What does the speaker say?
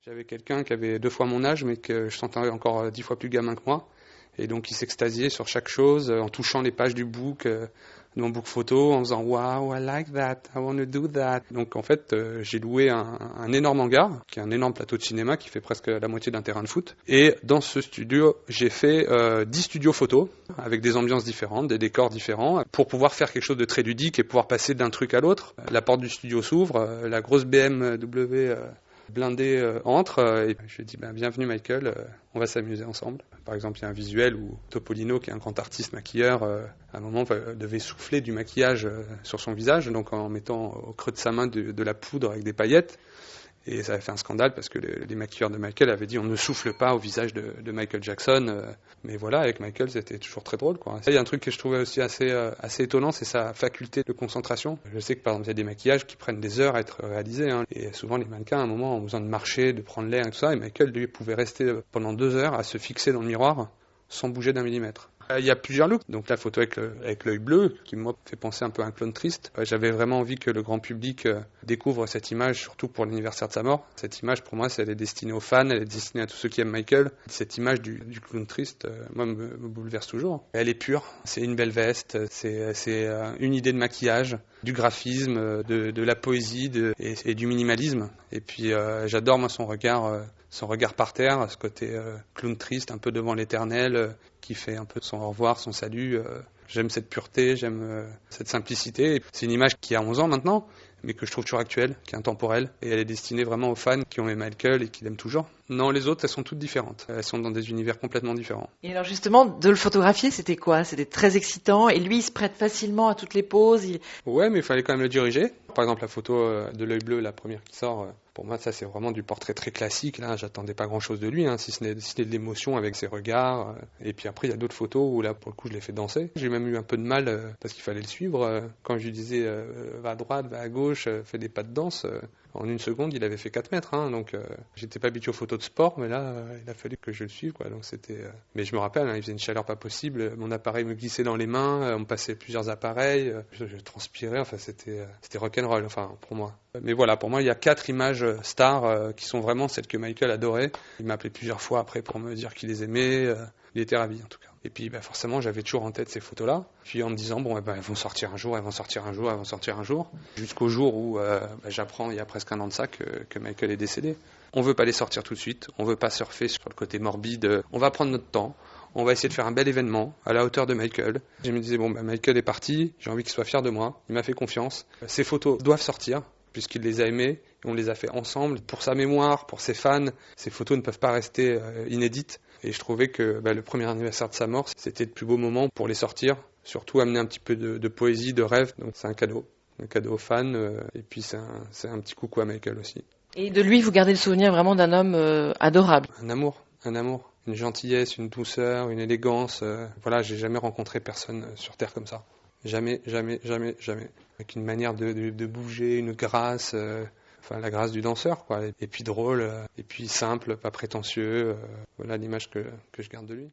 J'avais quelqu'un qui avait 2 fois mon âge, mais que je sentais encore 10 fois plus gamin que moi. Et donc il s'extasiait sur chaque chose, en touchant les pages du book, de mon book photo, en faisant wow, I like that, I want to do that. Donc en fait, j'ai loué un énorme hangar, qui est un énorme plateau de cinéma qui fait presque la moitié d'un terrain de foot. Et dans ce studio, j'ai fait 10 studios photos avec des ambiances différentes, des décors différents, pour pouvoir faire quelque chose de très ludique et pouvoir passer d'un truc à l'autre. La porte du studio s'ouvre, la grosse BMW blindé entre et je lui dis bienvenue Michael, on va s'amuser ensemble. Par exemple, il y a un visuel où Topolino, qui est un grand artiste maquilleur, à un moment devait souffler du maquillage sur son visage, donc en mettant au creux de sa main de la poudre avec des paillettes. Et ça avait fait un scandale parce que les maquilleurs de Michael avaient dit on ne souffle pas au visage de Michael Jackson. Mais voilà, avec Michael, c'était toujours très drôle, quoi. Il y a un truc que je trouvais aussi assez étonnant, c'est sa faculté de concentration. Je sais que par exemple, il y a des maquillages qui prennent des heures à être réalisés. Et souvent, les mannequins, à un moment, ont besoin de marcher, de prendre l'air et tout ça. Et Michael, lui, pouvait rester pendant 2 heures à se fixer dans le miroir sans bouger d'un millimètre. Il y a plusieurs looks. Donc la photo avec l'œil bleu, qui moi fait penser un peu à un clown triste. J'avais vraiment envie que le grand public découvre cette image, surtout pour l'anniversaire de sa mort. Cette image, pour moi, elle est destinée aux fans, elle est destinée à tous ceux qui aiment Michael. Cette image du clown triste, moi, me bouleverse toujours. Elle est pure, c'est une belle veste, c'est une idée de maquillage, du graphisme, de la poésie et du minimalisme. Et puis j'adore moi son regard par terre, ce côté clown triste, un peu devant l'éternel, qui fait un peu son au revoir, son salut. J'aime cette pureté, j'aime cette simplicité. C'est une image qui a 11 ans maintenant, mais que je trouve toujours actuelle, qui est intemporelle. Et elle est destinée vraiment aux fans qui ont aimé Michael et qui l'aiment toujours. Non, les autres, elles sont toutes différentes. Elles sont dans des univers complètement différents. Et alors justement, de le photographier, c'était quoi? C'était très excitant. Et lui, il se prête facilement à toutes les poses. Ouais, mais il fallait quand même le diriger. Par exemple, la photo de l'œil bleu, la première qui sort, pour moi, ça, c'est vraiment du portrait très classique. Là, j'attendais pas grand-chose de lui, si ce n'est de l'émotion avec ses regards. Et puis après, il y a d'autres photos où là, pour le coup, je l'ai fait danser. J'ai même eu un peu de mal parce qu'il fallait le suivre. Quand je lui disais va à droite, va à gauche, fais des pas de danse, en 1 seconde, il avait fait 4 mètres. Donc, j'étais pas habitué aux photos de sport, mais là, il a fallu que je le suive, quoi. Donc, c'était. Mais je me rappelle, il faisait une chaleur pas possible. Mon appareil me glissait dans les mains. On me passait plusieurs appareils. Je transpirais. Enfin, c'était rock'n'roll. Enfin, pour moi. Mais voilà, pour moi, il y a 4 images stars qui sont vraiment celles que Michael adorait. Il m'a appelé plusieurs fois après pour me dire qu'il les aimait. Il était ravi, en tout cas. Et puis, forcément, j'avais toujours en tête ces photos-là. Puis en me disant, elles vont sortir un jour, elles vont sortir un jour, elles vont sortir un jour. Jusqu'au jour où j'apprends, il y a presque 1 an de ça, que Michael est décédé. On veut pas les sortir tout de suite. On veut pas surfer sur le côté morbide. On va prendre notre temps. On va essayer de faire un bel événement à la hauteur de Michael. Je me disais, Michael est parti. J'ai envie qu'il soit fier de moi. Il m'a fait confiance. Ces photos doivent sortir, puisqu'il les a aimées, et on les a fait ensemble. Pour sa mémoire, pour ses fans, ces photos ne peuvent pas rester inédites. Et je trouvais que le premier anniversaire de sa mort, c'était le plus beau moment pour les sortir, surtout amener un petit peu de poésie, de rêve. Donc c'est un cadeau aux fans, et puis c'est un petit coucou à Michael aussi. Et de lui, vous gardez le souvenir vraiment d'un homme adorable. Un amour, une gentillesse, une douceur, une élégance. Voilà, j'ai jamais rencontré personne sur Terre comme ça. Jamais. Avec une manière de bouger, une grâce, la grâce du danseur, quoi. Et puis drôle, et puis simple, pas prétentieux. Voilà l'image que je garde de lui.